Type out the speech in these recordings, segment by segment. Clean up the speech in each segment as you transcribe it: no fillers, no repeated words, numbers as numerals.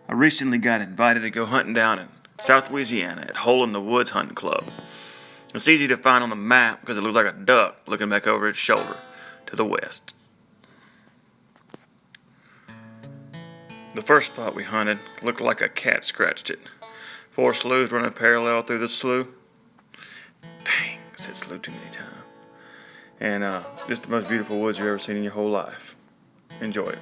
I recently got invited to go hunting down in South Louisiana at Hole in the Woods Hunting Club. It's easy to find on the map because it looks like a duck looking back over its shoulder to the west. The first spot we hunted looked like a cat scratched it. 4 sloughs running parallel through the slough. Dang, I said slough too many times. And just the most beautiful woods you've ever seen in your whole life. Enjoy it.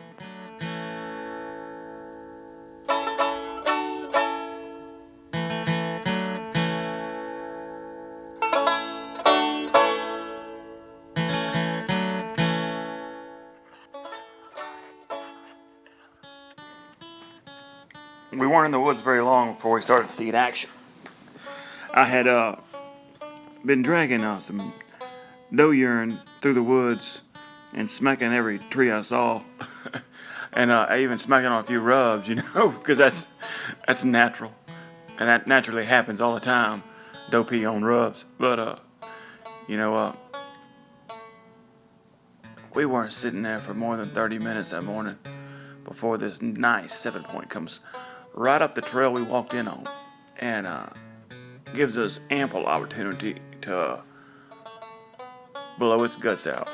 We weren't in the woods very long before we started seeing action. I had been dragging some doe urine through the woods and smacking every tree I saw. And I even smacking on a few rubs, because that's natural. And that naturally happens all the time, doe pee on rubs. But, we weren't sitting there for more than 30 minutes that morning before this nice 7-point comes right up the trail we walked in on and gives us ample opportunity to blow its guts out.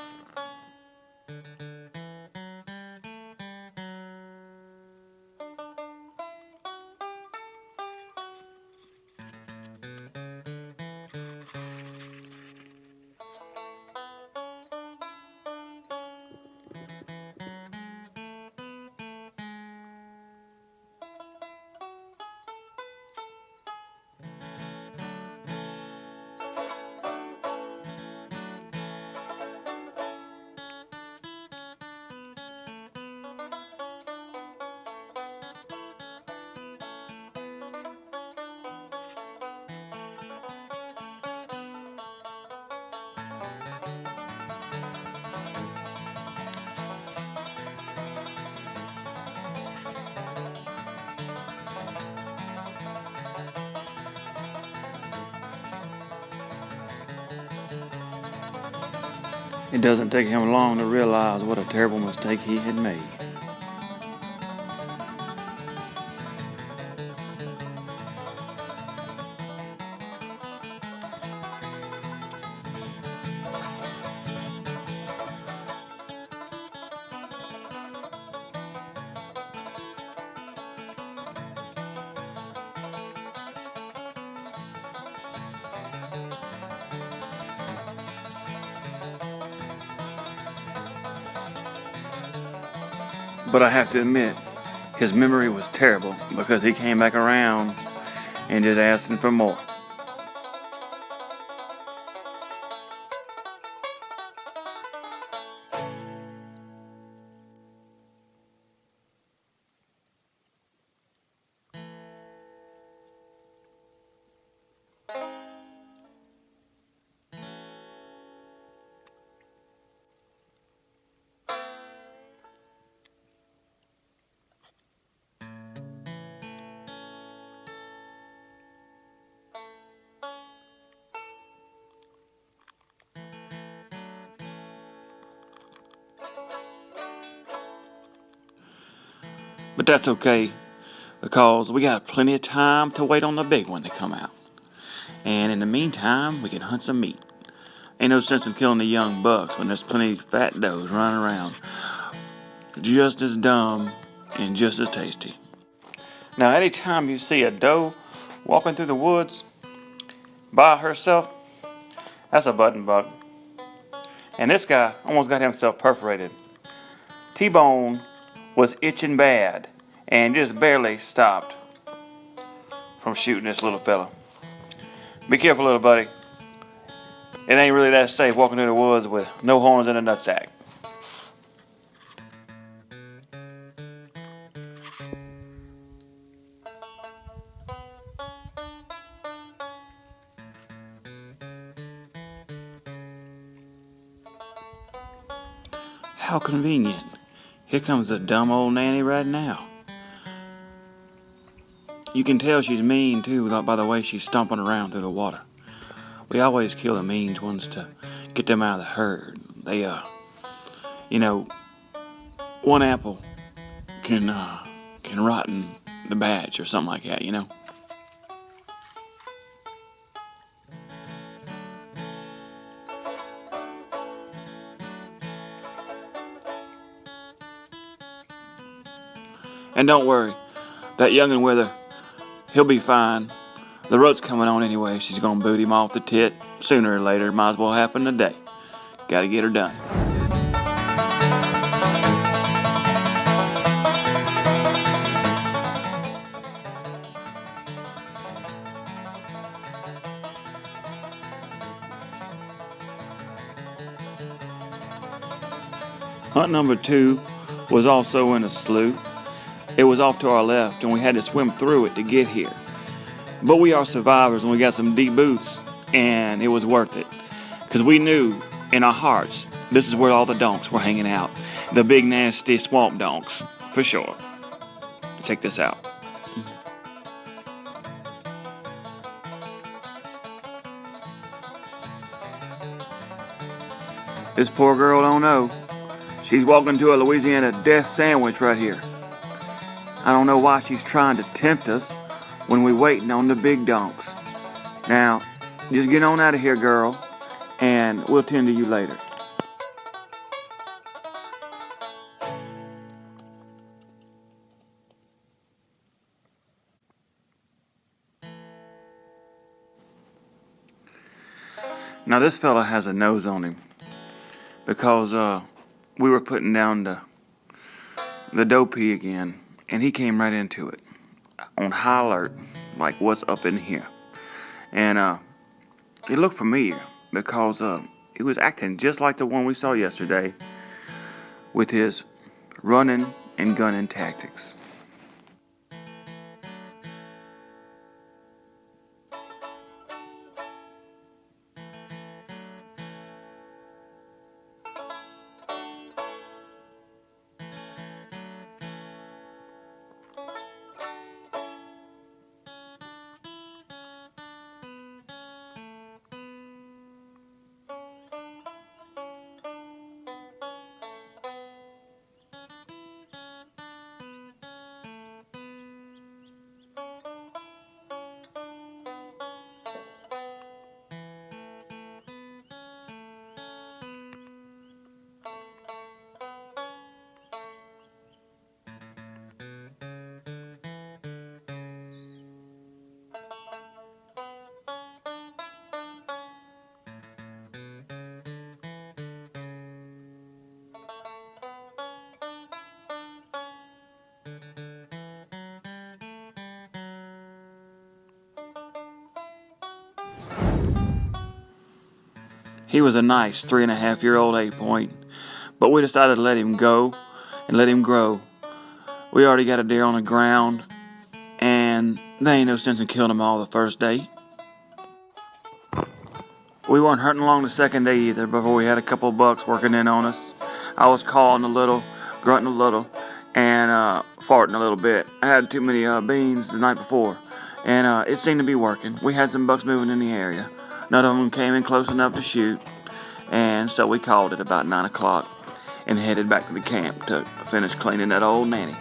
It doesn't take him long to realize what a terrible mistake he had made. But I have to admit, his memory was terrible because he came back around and just asking for more. But that's okay, because we got plenty of time to wait on the big one to come out. And in the meantime, we can hunt some meat. Ain't no sense in killing the young bucks when there's plenty of fat does running around, just as dumb and just as tasty. Now, anytime you see a doe walking through the woods by herself, that's a button buck. And this guy almost got himself perforated. T-Bone was itching bad and just barely stopped from shooting this little fella. Be careful, little buddy. It ain't really that safe walking through the woods with no horns in a nutsack. How convenient. Here comes a dumb old nanny right now. You can tell she's mean too by the way she's stomping around through the water. We always kill the mean ones to get them out of the herd. They, one apple can rot in the badge or something like that, you know? And don't worry, that young'un with her, he'll be fine. The rut's coming on anyway. She's gonna boot him off the tit sooner or later. Might as well happen today. Gotta get her done. Hunt number 2 was also in a slough. It was off to our left, and we had to swim through it to get here. But we are survivors, and we got some deep boots, and it was worth it. Because we knew in our hearts this is where all the donks were hanging out. The big, nasty swamp donks, for sure. Check this out. This poor girl don't know. She's walking to a Louisiana death sandwich right here. I don't know why she's trying to tempt us when we waiting on the big donks. Now, just get on out of here, girl, and we'll tend to you later. Now this fella has a nose on him because we were putting down the doe pee again, and he came right into it on high alert, like what's up in here. And it looked familiar because he was acting just like the one we saw yesterday with his running and gunning tactics. He was a nice 3.5-year-old 8-point, but we decided to let him go and let him grow. We already got a deer on the ground, and there ain't no sense in killing them all the first day. We weren't hunting along the second day either before we had a couple bucks working in on us. I was calling a little, grunting a little, and farting a little bit. I had too many beans the night before, and it seemed to be working. We had some bucks moving in the area. None of them came in close enough to shoot, and so we called it about 9 o'clock and headed back to the camp to finish cleaning that old nanny.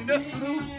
Yo.